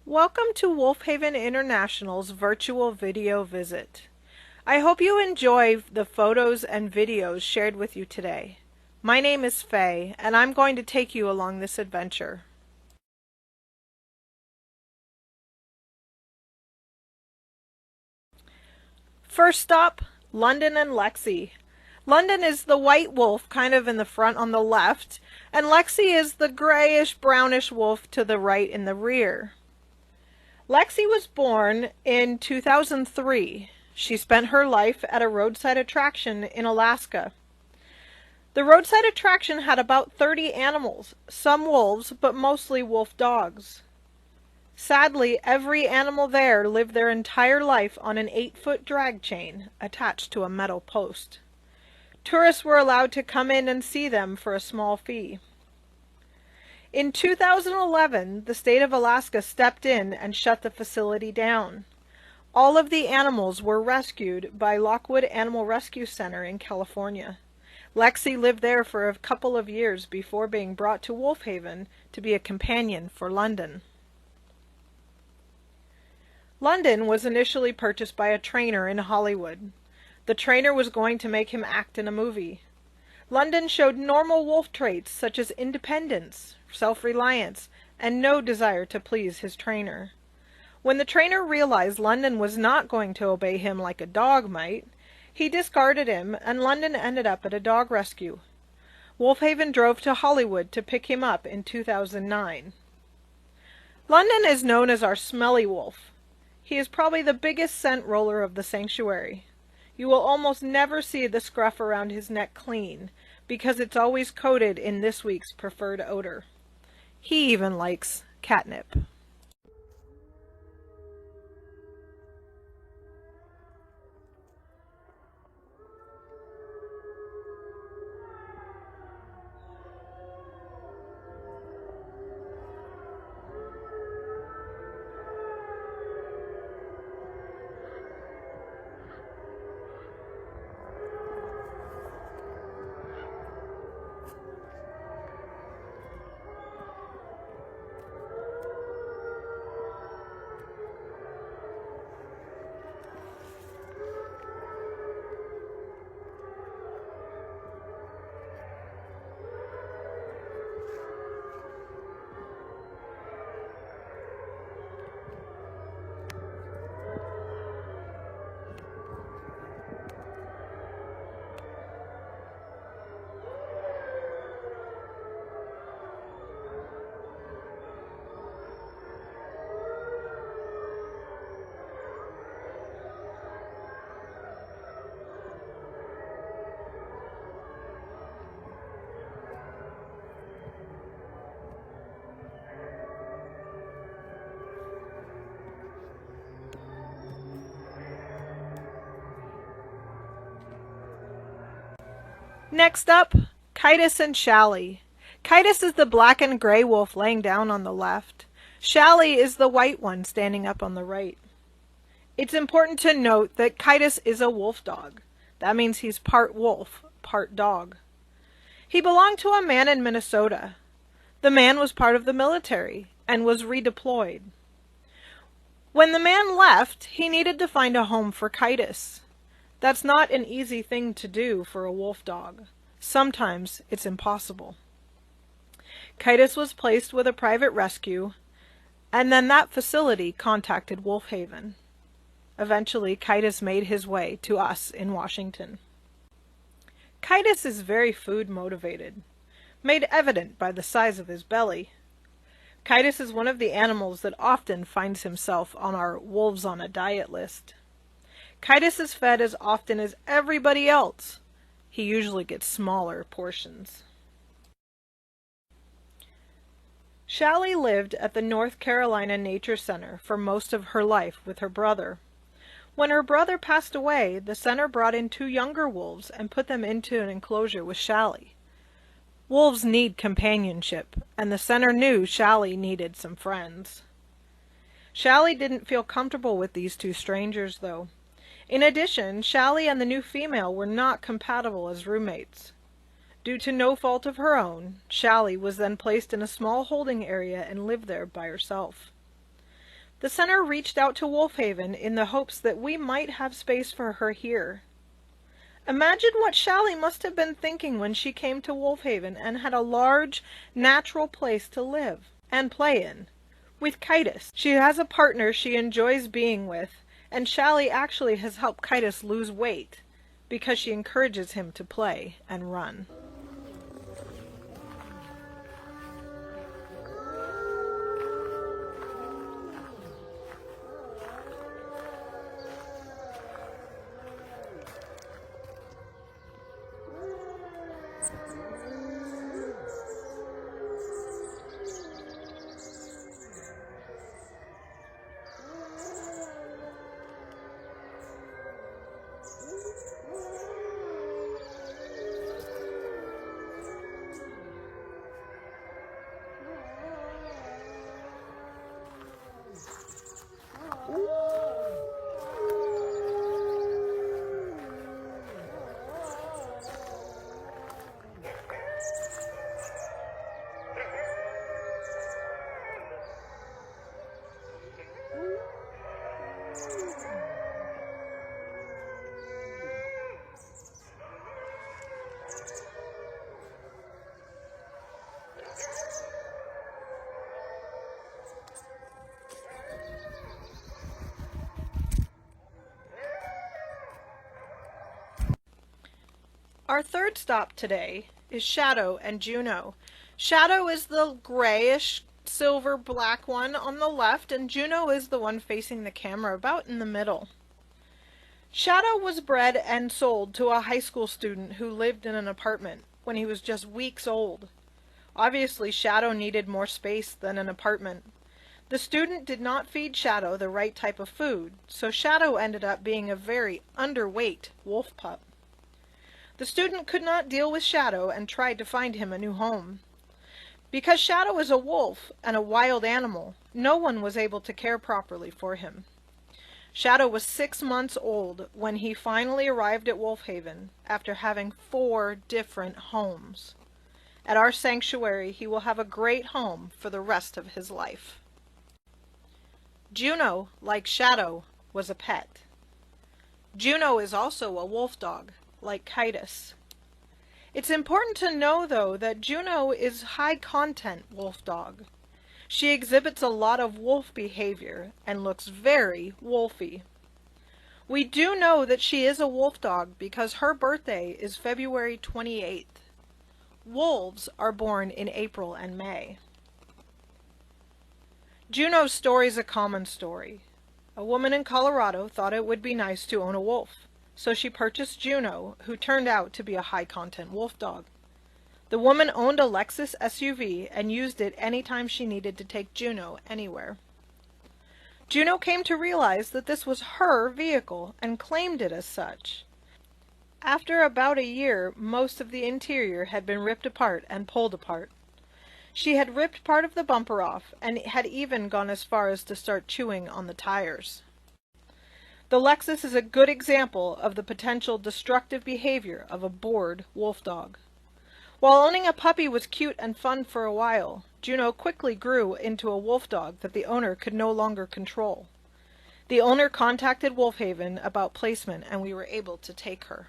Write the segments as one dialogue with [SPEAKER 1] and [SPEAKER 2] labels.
[SPEAKER 1] Welcome to Wolfhaven International's virtual video visit. I hope you enjoy the photos and videos shared with you today. My name is Faye, and I'm going to take you along this adventure. First stop, London and Lexi. London is the white wolf kind of in the front on the left, and Lexi is the grayish-brownish wolf to the right in the rear. Lexi was born in 2003. She spent her life at a roadside attraction in Alaska. The roadside attraction had about 30 animals, some wolves, but mostly wolf dogs. Sadly, every animal there lived their entire life on an 8-foot drag chain attached to a metal post. Tourists were allowed to come in and see them for a small fee. In 2011, the state of Alaska stepped in and shut the facility down. All of the animals were rescued by Lockwood Animal Rescue Center in California. Lexi lived there for a couple of years before being brought to Wolfhaven to be a companion for London. London was initially purchased by a trainer in Hollywood. The trainer was going to make him act in a movie. London showed normal wolf traits such as independence, self-reliance, and no desire to please his trainer. When the trainer realized London was not going to obey him like a dog might, he discarded him, and London ended up at a dog rescue. Wolfhaven drove to Hollywood to pick him up in 2009. London is known as our smelly wolf. He is probably the biggest scent roller of the sanctuary. You will almost never see the scruff around his neck clean, because it's always coated in this week's preferred odor. He even likes catnip. Next up, Kitus and Shally. Kitus is the black and gray wolf laying down on the left. Shally is the white one standing up on the right. It's important to note that Kitus is a wolf dog. That means he's part wolf, part dog. He belonged to a man in Minnesota. The man was part of the military and was redeployed. When the man left, he needed to find a home for Kitus. That's not an easy thing to do for a wolf dog. Sometimes it's impossible. Kitus was placed with a private rescue, and then that facility contacted Wolfhaven. Eventually, Kitus made his way to us in Washington. Kitus is very food motivated, made evident by the size of his belly. Kitus is one of the animals that often finds himself on our wolves on a diet list. Kitus is fed as often as everybody else. He usually gets smaller portions. Shally lived at the North Carolina Nature Center for most of her life with her brother. When her brother passed away, the center brought in 2 younger wolves and put them into an enclosure with Shally. Wolves need companionship, and the center knew Shally needed some friends. Shally didn't feel comfortable with these 2 strangers, though. In addition, Shally and the new female were not compatible as roommates. Due to no fault of her own, Shally was then placed in a small holding area and lived there by herself. The center reached out to Wolfhaven in the hopes that we might have space for her here. Imagine what Shally must have been thinking when she came to Wolfhaven and had a large, natural place to live and play in, with Kitus. She has a partner she enjoys being with, and Shally actually has helped Kitus lose weight because she encourages him to play and run. Our third stop today is Shadow and Juno. Shadow is the grayish silver black one on the left, and Juno is the one facing the camera about in the middle. Shadow was bred and sold to a high school student who lived in an apartment when he was just weeks old. Obviously, Shadow needed more space than an apartment. The student did not feed Shadow the right type of food, so Shadow ended up being a very underweight wolf pup. The student could not deal with Shadow and tried to find him a new home. Because Shadow is a wolf and a wild animal, no one was able to care properly for him. Shadow was 6 months old when he finally arrived at Wolfhaven after having 4 different homes. At our sanctuary, he will have a great home for the rest of his life. Juno, like Shadow, was a pet. Juno is also a wolf dog, like Kitus. It's important to know, though, that Juno is high-content wolf dog. She exhibits a lot of wolf behavior and looks very wolfy. We do know that she is a wolf dog because her birthday is February 28th. Wolves are born in April and May. Juno's story is a common story. A woman in Colorado thought it would be nice to own a wolf. So she purchased Juno, who turned out to be a high-content wolf dog. The woman owned a Lexus SUV and used it anytime she needed to take Juno anywhere. Juno came to realize that this was her vehicle and claimed it as such. After about a year, most of the interior had been ripped apart and pulled apart. She had ripped part of the bumper off and had even gone as far as to start chewing on the tires. The Lexus is a good example of the potential destructive behavior of a bored wolf dog. While owning a puppy was cute and fun for a while, Juno quickly grew into a wolf dog that the owner could no longer control. The owner contacted Wolfhaven about placement, and we were able to take her.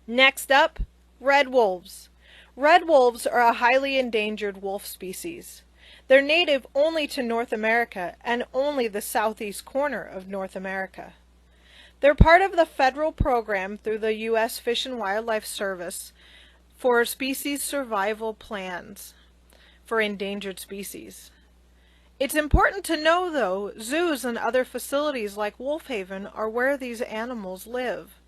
[SPEAKER 1] Next up, red wolves. Red wolves are a highly endangered wolf species. They're native only to North America and only the southeast corner of North America. They're part of the federal program through the U.S. Fish and Wildlife Service for species survival plans for endangered species. It's important to know, though, zoos and other facilities like Wolf Haven are where these animals live.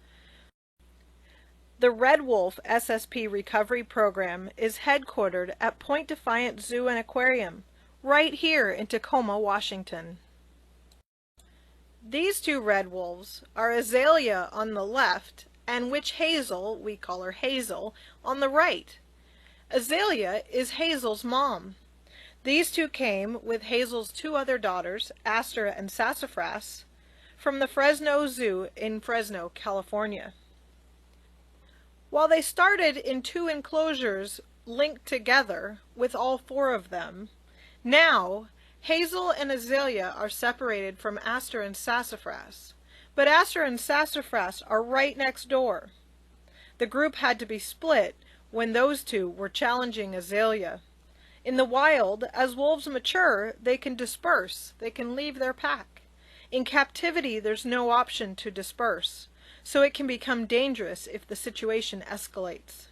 [SPEAKER 1] The Red Wolf SSP Recovery Program is headquartered at Point Defiant Zoo and Aquarium, right here in Tacoma, Washington. These two red wolves are Azalea on the left and Witch Hazel, we call her Hazel, on the right. Azalea is Hazel's mom. These two came with Hazel's two other daughters, Aster and Sassafras, from the Fresno Zoo in Fresno, California. While they started in two enclosures linked together with all four of them, now Hazel and Azalea are separated from Aster and Sassafras, but Aster and Sassafras are right next door. The group had to be split when those two were challenging Azalea. In the wild, as wolves mature, they can disperse. They can leave their pack. In captivity, there's no option to disperse, so it can become dangerous if the situation escalates.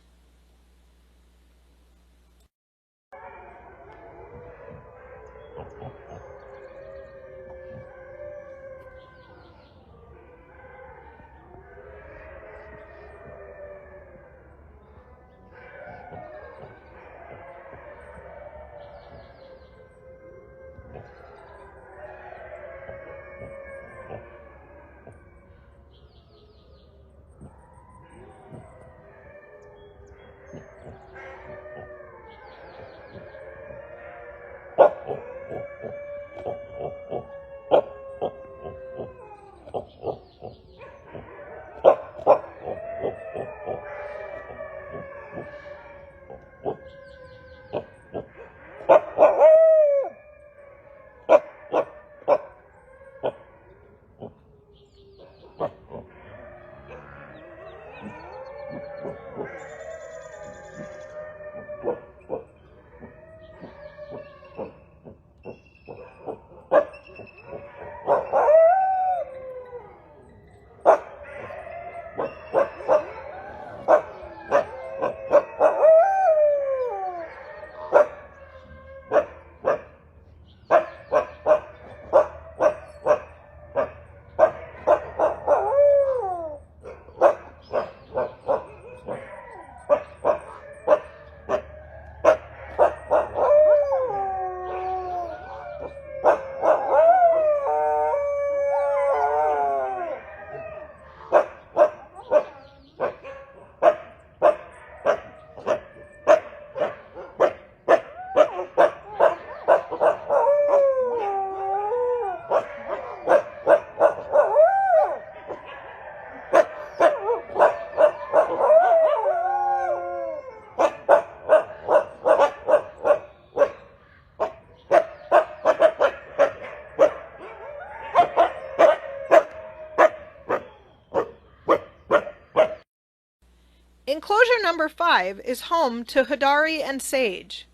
[SPEAKER 1] Enclosure number 5 is home to Hidari and Sage.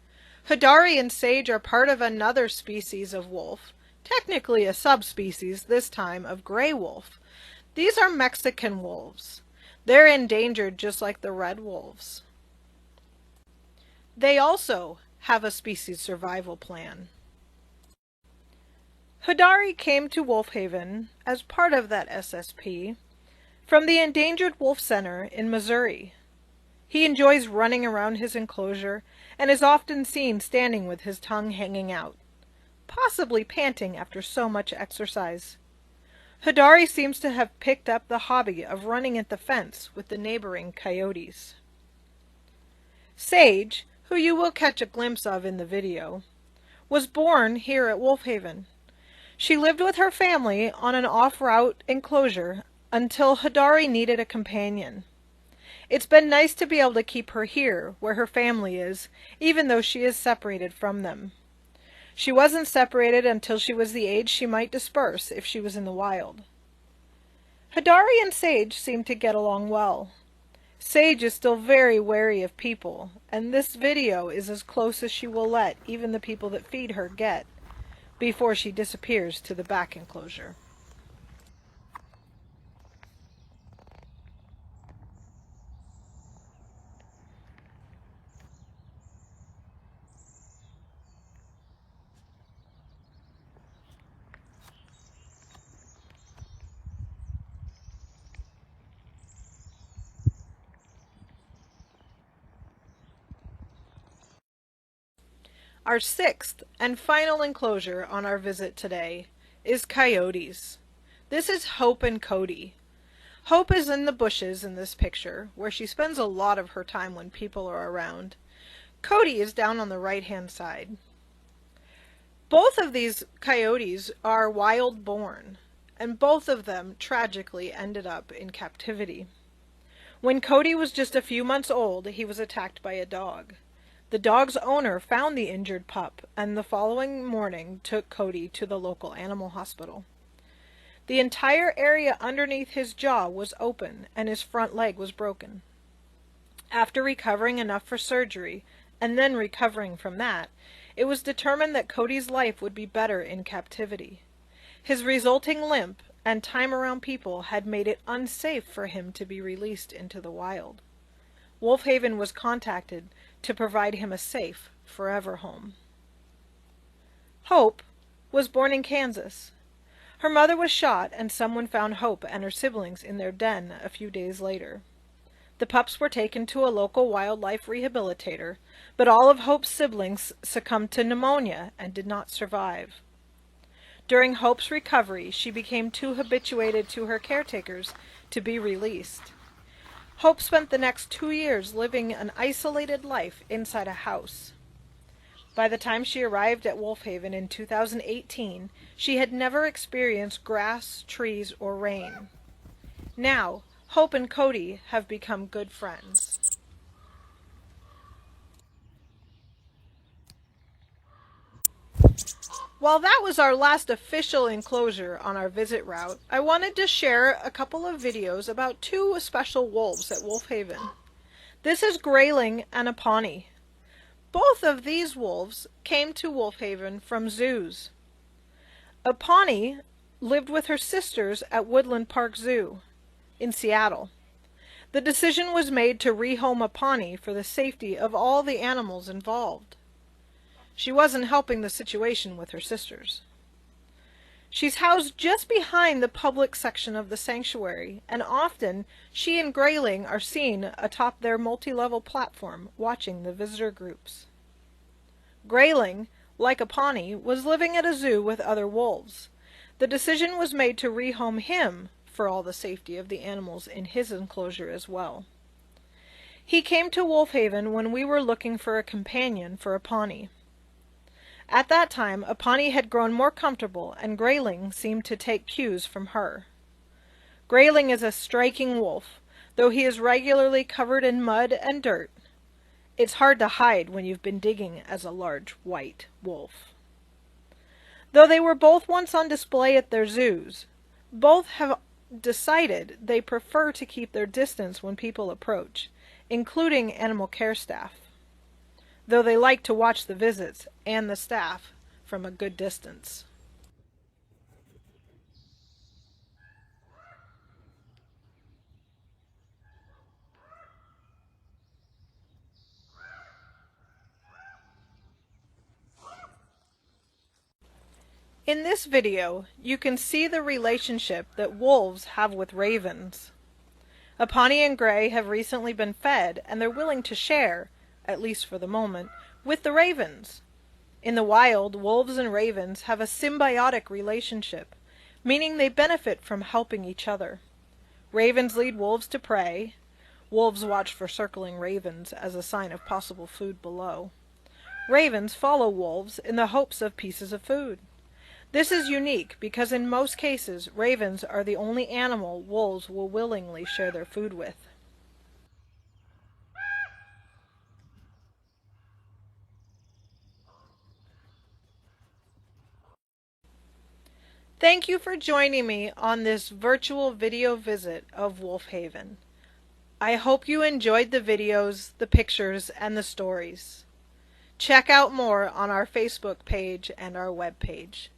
[SPEAKER 1] Hidari and Sage are part of another species of wolf, technically a subspecies this time of gray wolf. These are Mexican wolves. They're endangered just like the red wolves. They also have a species survival plan. Hidari came to Wolf Haven as part of that SSP from the Endangered Wolf Center in Missouri. He enjoys running around his enclosure and is often seen standing with his tongue hanging out, possibly panting after so much exercise. Hidari seems to have picked up the hobby of running at the fence with the neighboring coyotes. Sage, who you will catch a glimpse of in the video, was born here at Wolf Haven. She lived with her family on an off-route enclosure until Hidari needed a companion. It's been nice to be able to keep her here, where her family is, even though she is separated from them. She wasn't separated until she was the age she might disperse if she was in the wild. Hidari and Sage seem to get along well. Sage is still very wary of people, and this video is as close as she will let even the people that feed her get before she disappears to the back enclosure. Our sixth and final enclosure on our visit today is coyotes. This is Hope and Cody. Hope is in the bushes in this picture, where she spends a lot of her time when people are around. Cody is down on the right-hand side. Both of these coyotes are wild-born, and both of them tragically ended up in captivity. When Cody was just a few months old, he was attacked by a dog. The dog's owner found the injured pup, and the following morning took Cody to the local animal hospital. The entire area underneath his jaw was open, and his front leg was broken. After recovering enough for surgery, and then recovering from that, it was determined that Cody's life would be better in captivity. His resulting limp and time around people had made it unsafe for him to be released into the wild. Wolf Haven was contacted to provide him a safe, forever home. Hope was born in Kansas. Her mother was shot, and someone found Hope and her siblings in their den a few days later. The pups were taken to a local wildlife rehabilitator, but all of Hope's siblings succumbed to pneumonia and did not survive. During Hope's recovery, she became too habituated to her caretakers to be released. Hope spent the next 2 years living an isolated life inside a house. By the time she arrived at Wolf Haven in 2018, she had never experienced grass, trees, or rain. Now, Hope and Cody have become good friends. While that was our last official enclosure on our visit route, I wanted to share a couple of videos about two special wolves at Wolf Haven. This is Grayling and a Pawnee. Both of these wolves came to Wolf Haven from zoos. A Pawnee lived with her sisters at Woodland Park Zoo in Seattle. The decision was made to rehome a Pawnee for the safety of all the animals involved. She wasn't helping the situation with her sisters. She's housed just behind the public section of the sanctuary, and often she and Grayling are seen atop their multi-level platform watching the visitor groups. Grayling, like a Pawnee, was living at a zoo with other wolves. The decision was made to rehome him for all the safety of the animals in his enclosure as well. He came to Wolf Haven when we were looking for a companion for a Pawnee. At that time, a Pawnee had grown more comfortable, and Grayling seemed to take cues from her. Grayling is a striking wolf, though he is regularly covered in mud and dirt. It's hard to hide when you've been digging as a large white wolf. Though they were both once on display at their zoos, both have decided they prefer to keep their distance when people approach, including animal care staff, though they like to watch the visits and the staff from a good distance. In this video, you can see the relationship that wolves have with ravens. A Pawnee and Gray have recently been fed, and they're willing to share, at least for the moment, with the ravens. In the wild, wolves and ravens have a symbiotic relationship, meaning they benefit from helping each other. Ravens lead wolves to prey. Wolves watch for circling ravens as a sign of possible food below. Ravens follow wolves in the hopes of pieces of food. This is unique because in most cases, ravens are the only animal wolves will willingly share their food with. Thank you for joining me on this virtual video visit of Wolf Haven. I hope you enjoyed the videos, the pictures, and the stories. Check out more on our Facebook page and our web page.